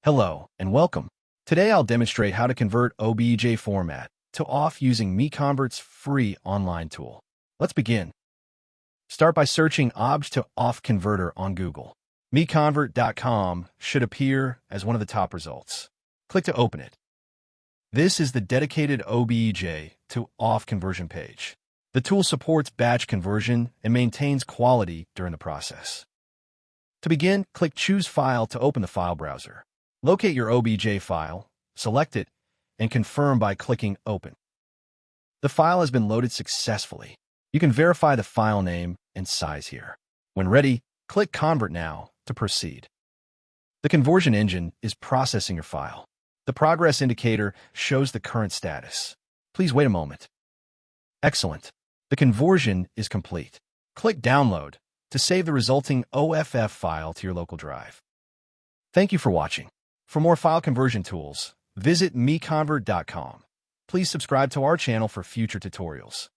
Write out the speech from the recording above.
Hello and welcome. Today I'll demonstrate how to convert OBJ format to OFF using MiConvert's free online tool. Let's begin. Start by searching OBJ to OFF converter on Google. MiConvert.com should appear as one of the top results. Click to open it. This is the dedicated OBJ to OFF conversion page. The tool supports batch conversion and maintains quality during the process. To begin, click Choose File to open the file browser. Locate your OBJ file, select it, and confirm by clicking Open. The file has been loaded successfully. You can verify the file name and size here. When ready, click Convert Now to proceed. The conversion engine is processing your file. The progress indicator shows the current status. Please wait a moment. Excellent. The conversion is complete. Click Download to save the resulting OFF file to your local drive. Thank you for watching. For more file conversion tools, visit MiConvert.com. Please subscribe to our channel for future tutorials.